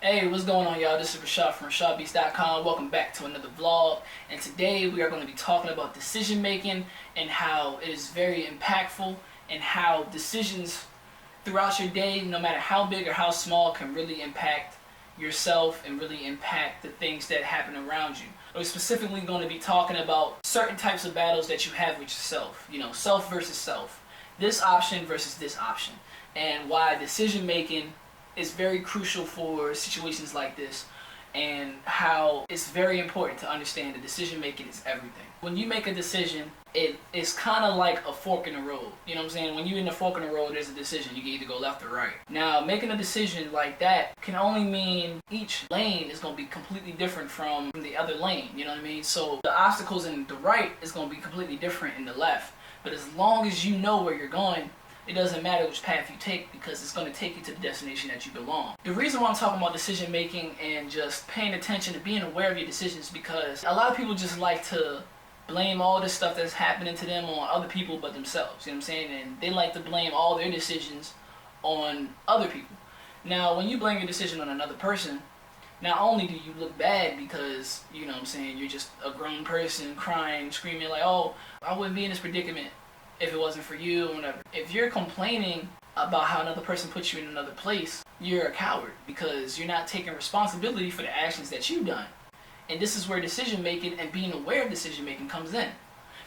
Hey, what's going on, y'all? This is Raeshad from RashadBeats.com. Welcome back to another vlog. And today we are going to be talking about decision making and how it is very impactful and how decisions throughout your day, no matter how big or how small, can really impact yourself and really impact the things that happen around you. We're specifically going to be talking about certain types of battles that you have with yourself. You know, self versus self. This option versus this option. And why decision making is very crucial for situations like this, and how it's very important to understand that decision making is everything. When you make a decision, it's kind of like a fork in the road. You know what I'm saying? When you're in the fork in the road, there's a decision. You can either go left or right. Now, making a decision like that can only mean each lane is going to be completely different from the other lane. You know what I mean? So the obstacles in the right is going to be completely different in the left. But as long as you know where you're going, it doesn't matter which path you take, because it's going to take you to the destination that you belong. The reason why I'm talking about decision making and just paying attention to being aware of your decisions, because a lot of people just like to blame all this stuff that's happening to them on other people but themselves. You know what I'm saying? And they like to blame all their decisions on other people. Now, when you blame your decision on another person, not only do you look bad because, you know what I'm saying, you're just a grown person crying, screaming like, oh, I wouldn't be in this predicament if it wasn't for you or whatever. If you're complaining about how another person put you in another place, you're a coward, because you're not taking responsibility for the actions that you've done. And this is where decision making and being aware of decision making comes in.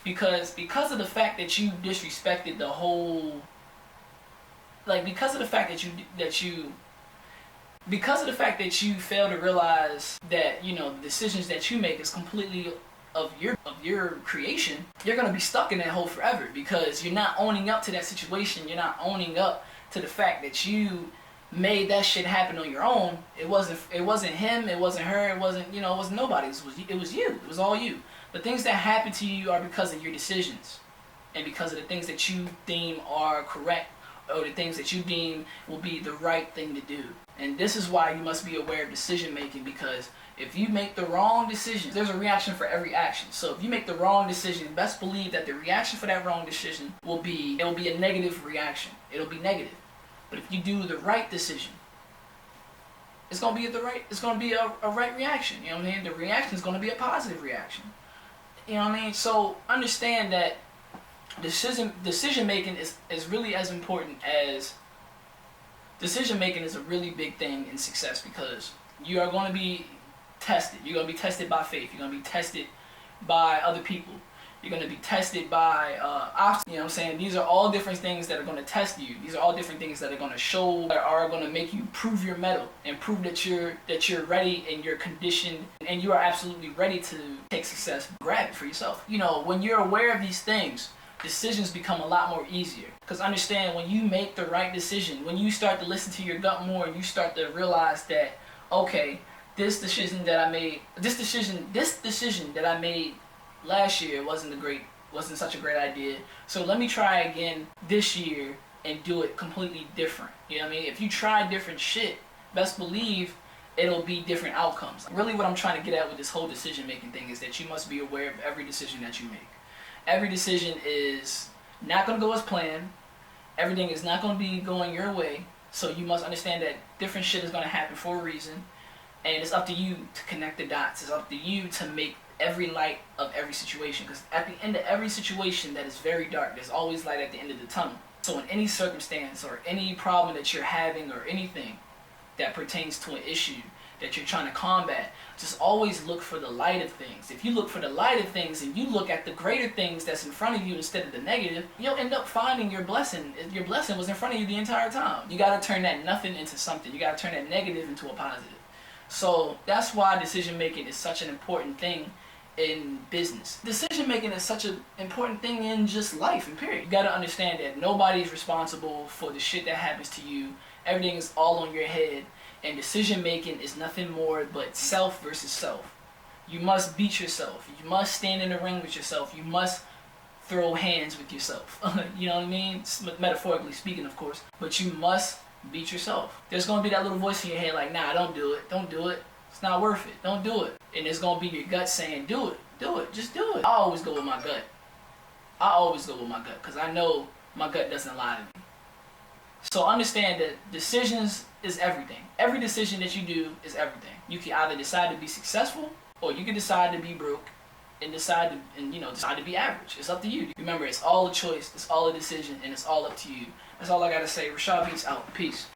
Because of the fact that you disrespected the whole, because of the fact that you fail to realize that, you know, the decisions that you make is completely of your creation, you're going to be stuck in that hole forever, because you're not owning up to that situation. You're not owning up to the fact that you made that shit happen on your own. It wasn't him, it wasn't her, it wasn't nobody. It was you. It was all you. The things that happen to you are because of your decisions, and because of the things that you deem are correct, or the things that you deem will be the right thing to do. And this is why you must be aware of decision making, because if you make the wrong decision, there's a reaction for every action. So if you make the wrong decision, best believe that the reaction for that wrong decision will be a negative reaction. It'll be negative. But if you do the right decision, it's gonna be a right reaction. You know what I mean? The reaction is gonna be a positive reaction. You know what I mean? So understand that decision making is really as important as decision making is a really big thing in success, because you are going to be tested. You're going to be tested by faith. You're going to be tested by other people. You're going to be tested by obstacles. You know what I'm saying? These are all different things that are going to test you. These are all different things that are going to show, that are going to make you prove your mettle and prove that you're ready and you're conditioned and you are absolutely ready to take success. Grab it for yourself. You know, when you're aware of these things, decisions become a lot more easier. Because understand, when you make the right decision, when you start to listen to your gut more, and you start to realize that, okay, this decision that I made last year wasn't such a great idea. So let me try again this year and do it completely different. You know what I mean? If you try different shit, best believe it'll be different outcomes. Really what I'm trying to get at with this whole decision making thing is that you must be aware of every decision that you make. Every decision is not going to go as planned. Everything is not going to be going your way. So you must understand that different shit is going to happen for a reason. And it's up to you to connect the dots. It's up to you to make every light of every situation. Because at the end of every situation that is very dark, there's always light at the end of the tunnel. So in any circumstance or any problem that you're having, or anything that pertains to an issue that you're trying to combat, just always look for the light of things. If you look for the light of things and you look at the greater things that's in front of you instead of the negative, you'll end up finding your blessing. Your blessing was in front of you the entire time. You got to turn that nothing into something. You got to turn that negative into a positive. So that's why decision making is such an important thing in business. Decision making is such an important thing in just life and period. You got to understand that nobody's responsible for the shit that happens to you. Everything is all on your head. And decision making is nothing more but self versus self. You must beat yourself. You must stand in the ring with yourself. You must throw hands with yourself. You know what I mean? Metaphorically speaking, of course. But you must beat yourself. There's going to be that little voice in your head like, nah, don't do it. Don't do it. It's not worth it. Don't do it. And there's going to be your gut saying, do it. Do it. Just do it. I always go with my gut. Because I know my gut doesn't lie to me. So understand that decisions is everything. Every decision that you do is everything. You can either decide to be successful or you can decide to be broke and decide to be average. It's up to you. Remember, it's all a choice, it's all a decision, and it's all up to you. That's all I gotta say. Raeshad Beats out. Peace.